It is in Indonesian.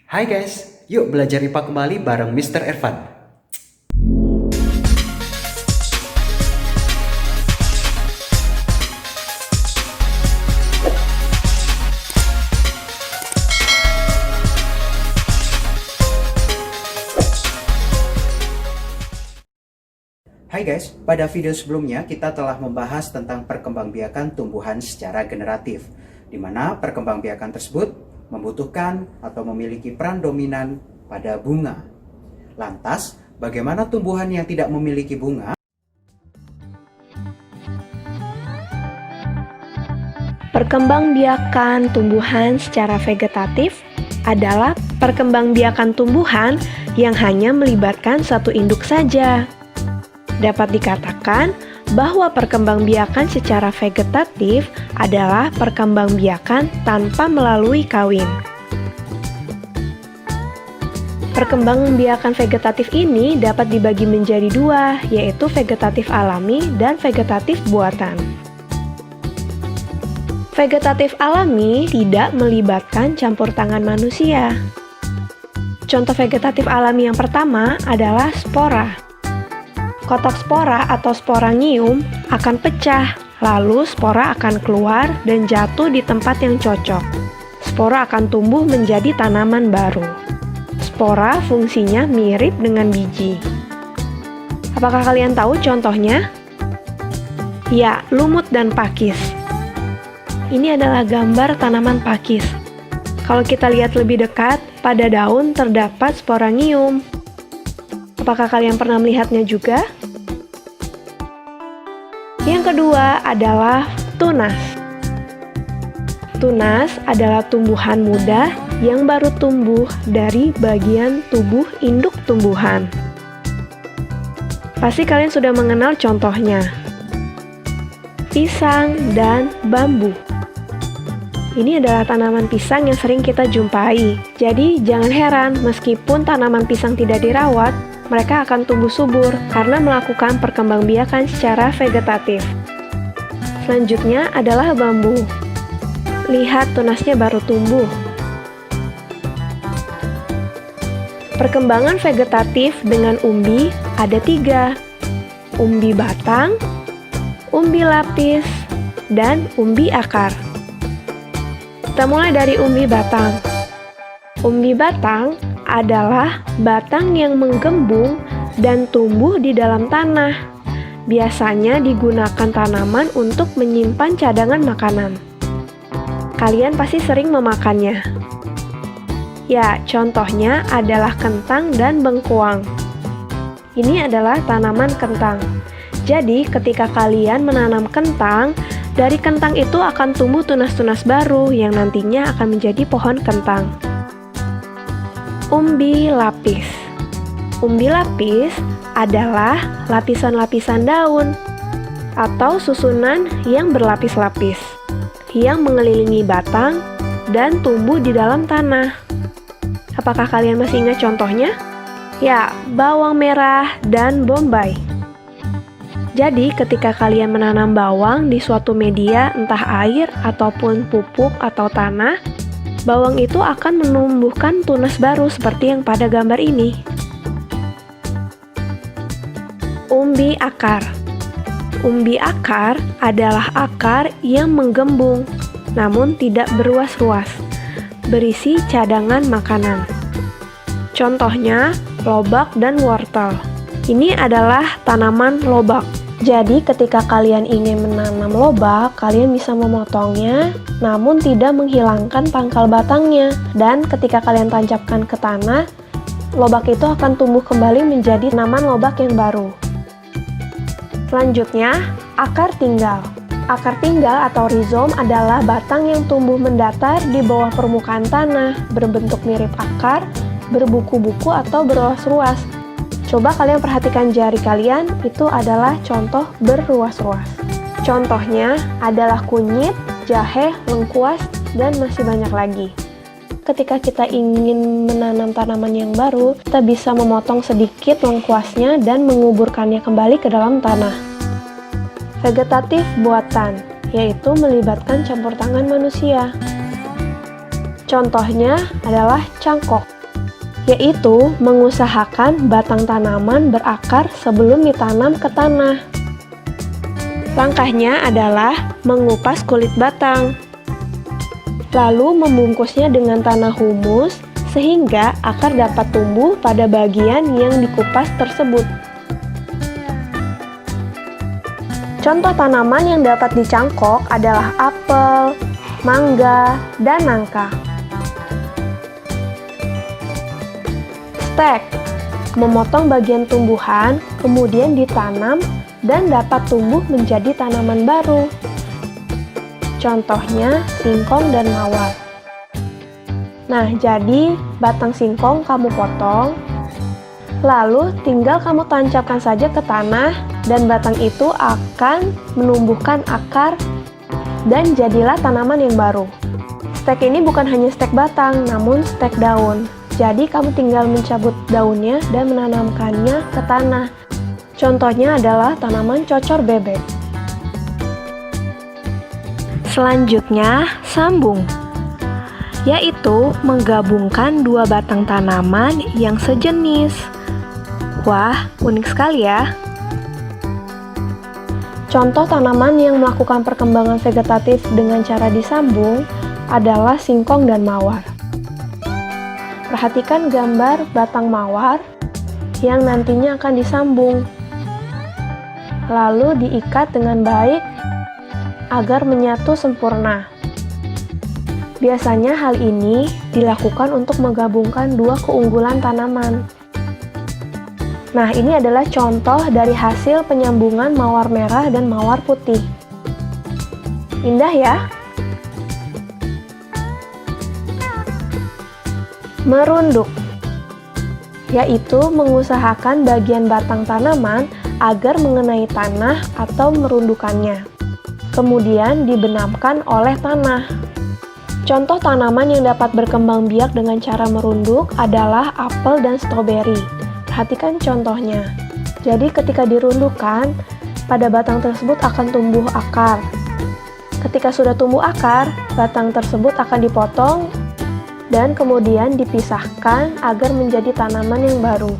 Hai guys, yuk belajar IPA kembali bareng Mr. Ervan. Hai guys, pada video sebelumnya kita telah membahas tentang perkembangbiakan tumbuhan secara generatif, di mana perkembangbiakan tersebut membutuhkan atau memiliki peran dominan pada bunga. Lantas, bagaimana tumbuhan yang tidak memiliki bunga? Perkembangbiakan tumbuhan secara vegetatif adalah perkembangbiakan tumbuhan yang hanya melibatkan satu induk saja. Dapat dikatakan bahwa perkembangbiakan secara vegetatif adalah perkembangbiakan tanpa melalui kawin. Perkembangbiakan vegetatif ini dapat dibagi menjadi dua, yaitu vegetatif alami dan vegetatif buatan. Vegetatif alami tidak melibatkan campur tangan manusia. Contoh vegetatif alami yang pertama adalah spora. Kotak spora atau sporangium akan pecah, lalu spora akan keluar dan jatuh di tempat yang cocok. Spora akan tumbuh menjadi tanaman baru. Spora fungsinya mirip dengan biji. Apakah kalian tahu contohnya? Ya, lumut dan pakis. Ini adalah gambar tanaman pakis. Kalau kita lihat lebih dekat, pada daun terdapat sporangium. Apakah kalian pernah melihatnya juga? Yang kedua adalah tunas. Tunas adalah tumbuhan muda yang baru tumbuh dari bagian tubuh induk tumbuhan. Pasti kalian sudah mengenal contohnya. Pisang dan bambu. Ini adalah tanaman pisang yang sering kita jumpai. Jadi jangan heran meskipun tanaman pisang tidak dirawat, mereka akan tumbuh subur karena melakukan perkembangbiakan secara vegetatif. Selanjutnya adalah bambu. Lihat tunasnya baru tumbuh. Perkembangan vegetatif dengan umbi ada 3. Umbi batang, umbi lapis, dan umbi akar. Kita mulai dari umbi batang. Umbi batang adalah batang yang menggembung dan tumbuh di dalam tanah. Biasanya digunakan tanaman untuk menyimpan cadangan makanan. Kalian pasti sering memakannya. Ya, contohnya adalah kentang dan bengkuang. Ini adalah tanaman kentang. Jadi, ketika kalian menanam kentang, dari kentang itu akan tumbuh tunas-tunas baru yang nantinya akan menjadi pohon kentang. Umbi lapis. Umbi lapis adalah lapisan-lapisan daun atau susunan yang berlapis-lapis yang mengelilingi batang dan tumbuh di dalam tanah. Apakah kalian masih ingat contohnya? Ya, bawang merah dan bombay. Jadi, ketika kalian menanam bawang di suatu media, entah air ataupun pupuk atau tanah, bawang itu akan menumbuhkan tunas baru seperti yang pada gambar ini. Umbi akar. Umbi akar adalah akar yang menggembung, namun tidak beruas-ruas, berisi cadangan makanan. Contohnya, lobak dan wortel. Ini adalah tanaman lobak. Jadi ketika kalian ingin menanam lobak, kalian bisa memotongnya, namun tidak menghilangkan pangkal batangnya. Dan ketika kalian tancapkan ke tanah, lobak itu akan tumbuh kembali menjadi tanaman lobak yang baru. Selanjutnya, akar tinggal. Akar tinggal atau rizom adalah batang yang tumbuh mendatar di bawah permukaan tanah, berbentuk mirip akar, berbuku-buku atau beruas-ruas. Coba kalian perhatikan jari kalian, itu adalah contoh berruas-ruas. Contohnya adalah kunyit, jahe, lengkuas, dan masih banyak lagi. Ketika kita ingin menanam tanaman yang baru, kita bisa memotong sedikit lengkuasnya dan menguburkannya kembali ke dalam tanah. Vegetatif buatan, yaitu melibatkan campur tangan manusia. Contohnya adalah cangkok. yaitu mengusahakan batang tanaman berakar sebelum ditanam ke tanah. Langkahnya adalah mengupas kulit batang, lalu membungkusnya dengan tanah humus sehingga akar dapat tumbuh pada bagian yang dikupas tersebut. Contoh tanaman yang dapat dicangkok adalah apel, mangga, dan nangka. Stek, memotong bagian tumbuhan, kemudian ditanam dan dapat tumbuh menjadi tanaman baru. Contohnya singkong dan mawar. Nah, jadi batang singkong kamu potong, lalu tinggal kamu tancapkan saja ke tanah dan batang itu akan menumbuhkan akar dan jadilah tanaman yang baru. Stek ini bukan hanya stek batang, namun stek daun. Jadi kamu tinggal mencabut daunnya dan menanamkannya ke tanah. Contohnya adalah tanaman cocor bebek. Selanjutnya, sambung, yaitu menggabungkan dua batang tanaman yang sejenis. Wah, unik sekali ya. Contoh tanaman yang melakukan perkembangan vegetatif dengan cara disambung adalah singkong dan mawar. Perhatikan gambar batang mawar yang nantinya akan disambung, lalu diikat dengan baik agar menyatu sempurna. Biasanya hal ini dilakukan untuk menggabungkan dua keunggulan tanaman. Nah, ini adalah contoh dari hasil penyambungan mawar merah dan mawar putih. Indah ya? Merunduk, yaitu mengusahakan bagian batang tanaman agar mengenai tanah atau merundukannya. Kemudian dibenamkan oleh tanah. Contoh tanaman yang dapat berkembang biak dengan cara merunduk adalah apel dan stroberi. Perhatikan contohnya. Jadi ketika dirundukkan, pada batang tersebut akan tumbuh akar. Ketika sudah tumbuh akar, batang tersebut akan dipotong dan kemudian dipisahkan agar menjadi tanaman yang baru.